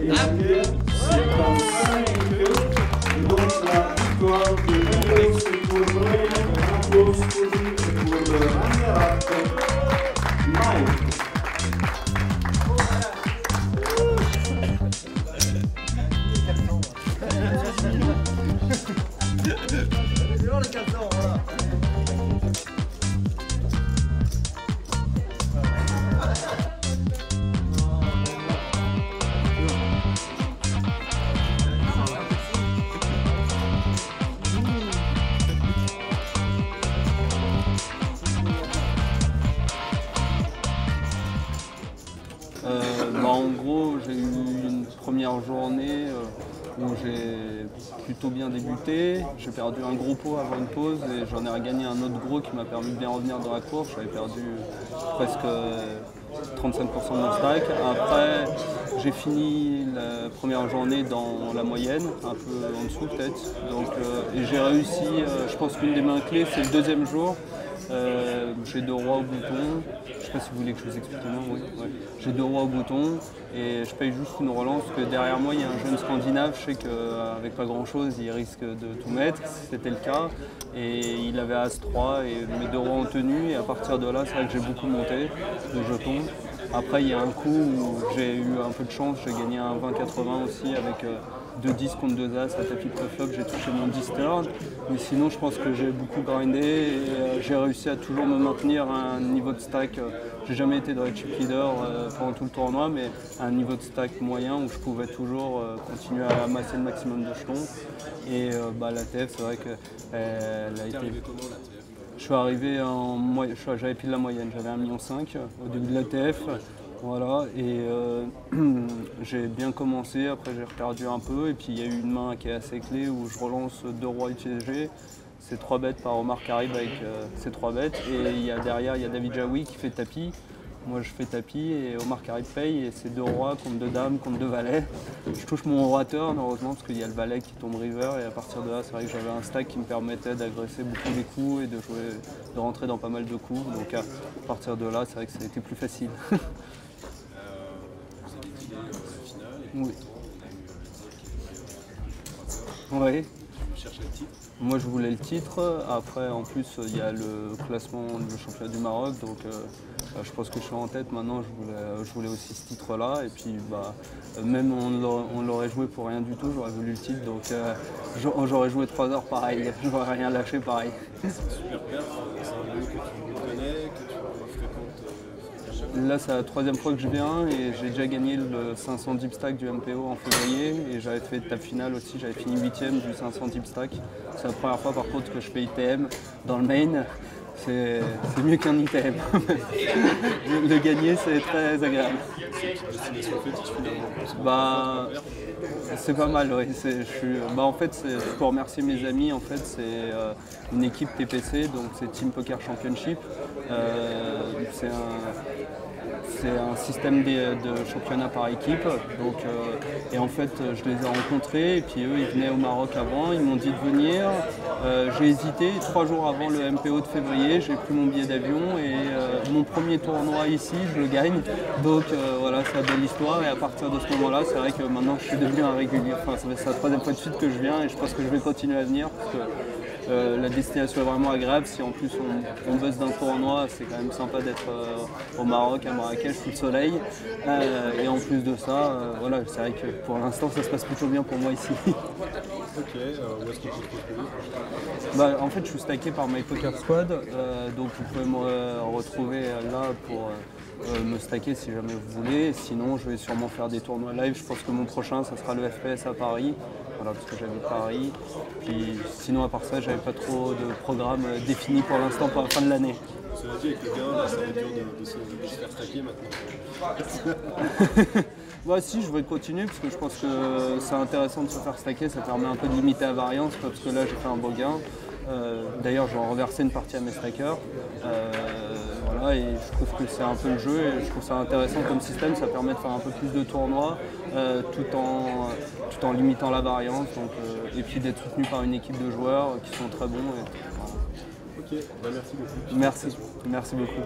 Donc la victoire de Alex pour le premier, un applause pour le premier acte. Mike. C'est bon les 400, voilà. En gros, j'ai eu une première journée où j'ai plutôt bien débuté. J'ai perdu un gros pot avant une pause et j'en ai regagné un autre gros qui m'a permis de bien revenir dans la course. J'avais perdu presque 35% de mon stack. Après, j'ai fini la première journée dans la moyenne, un peu en dessous peut-être. Et j'ai réussi, je pense qu'une des mains clés, c'est le deuxième jour. J'ai 2 rois au bouton. Je ne sais pas si vous voulez que je vous explique comment. Oui. Ouais. J'ai 2 rois au bouton et je paye juste une relance parce que derrière moi il y a un jeune scandinave. Je sais qu'avec pas grand chose il risque de tout mettre. C'était le cas. Et il avait As-3 et mes 2 rois ont tenu. Et à partir de là, c'est vrai que j'ai beaucoup monté de jetons. Après, il y a un coup où j'ai eu un peu de chance. J'ai gagné un 20-80 aussi avec 2-10 contre 2 As à tapis pré-flop. J'ai touché mon 10 turn. Mais sinon, je pense que j'ai beaucoup grindé et j'ai réussi à toujours me maintenir à un niveau de stack. J'ai jamais été dans les chip leaders pendant tout le tournoi, mais à un niveau de stack moyen où je pouvais toujours continuer à amasser le maximum de jetons. Et l'ATF, c'est vrai qu'elle a été. Je suis arrivé en moyenne, j'avais pile la moyenne, j'avais 1,5 million au début de l'ATF. Voilà, et j'ai bien commencé, après j'ai perdu un peu, et puis il y a eu une main qui est assez clé où je relance 2 rois UTG. C'est 3 bêtes par Omar Karib avec ces 3 bêtes. Et derrière, il y a David Jaoui qui fait tapis. Moi je fais tapis et Omar Karib paye et c'est 2 rois contre 2 dames contre 2 valets. Je touche mon roi turn heureusement parce qu'il y a le valet qui tombe river et à partir de là c'est vrai que j'avais un stack qui me permettait d'agresser beaucoup les coups et de rentrer dans pas mal de coups. Donc à partir de là c'est vrai que ça a été plus facile. Vous avez tiré la finale et oui. Oui. Tu cherches le titre. Moi je voulais le titre, après en plus il y a le classement du championnat du Maroc, donc je pense que je suis en tête maintenant, je voulais aussi ce titre là, et puis même on l'aurait joué pour rien du tout, j'aurais voulu le titre, donc j'aurais joué 3 heures pareil, j'aurais rien lâché pareil. C'est super perf, c'est un lieu que tu connais, que tu fréquentes. Là c'est la 3e fois que je viens et j'ai déjà gagné le 500 deep stack du MPO en février et j'avais fait table finale aussi, j'avais fini 8e du 500 deep stack. C'est la première fois par contre que je fais ITM dans le main, c'est mieux qu'un ITM. Le gagner c'est très agréable. C'est une destination fétiche finalement. C'est pas mal, oui. En fait, je peux remercier mes amis. En fait, c'est une équipe TPC, donc c'est Team Poker Championship. C'est un système de championnat par équipe. Donc, et en fait, je les ai rencontrés et puis eux, ils venaient au Maroc avant. Ils m'ont dit de venir. J'ai hésité. 3 jours avant le MPO de février, j'ai pris mon billet d'avion et mon premier tournoi ici, je le gagne. Donc voilà, c'est une belle histoire. Et à partir de ce moment-là, c'est vrai que maintenant, je suis devenu un régulier. Enfin, c'est la 3e fois de suite que je viens et je pense que je vais continuer à venir parce que la destination est vraiment agréable. Si en plus on bosse d'un tournoi, c'est quand même sympa d'être au Maroc, à Marrakech, sous le soleil. Et en plus de ça, voilà, c'est vrai que pour l'instant ça se passe plutôt bien pour moi ici. Ok, où est-ce qu'on peut te retrouver? En fait je suis stacké par My Poker Squad, donc vous pouvez me retrouver là pour me stacker si jamais vous voulez. Sinon je vais sûrement faire des tournois live, je pense que mon prochain ça sera le FPS à Paris. Voilà, parce que j'habite Paris. Puis sinon à part ça, j'avais pas trop de programme défini pour l'instant pour la fin de l'année. Cela dit, avec le gain, là, ça va être dur de se faire stacker maintenant. Si, je vais continuer parce que je pense que c'est intéressant de se faire stacker, ça permet un peu de limiter la variance parce que là j'ai fait un beau gain. D'ailleurs, je vais en reverser une partie à mes stackers. Voilà, et je trouve que c'est un peu le jeu et je trouve ça intéressant comme système, ça permet de faire un peu plus de tournois tout en limitant la variance et puis d'être soutenu par une équipe de joueurs qui sont très bons. Ok, merci beaucoup. Merci beaucoup.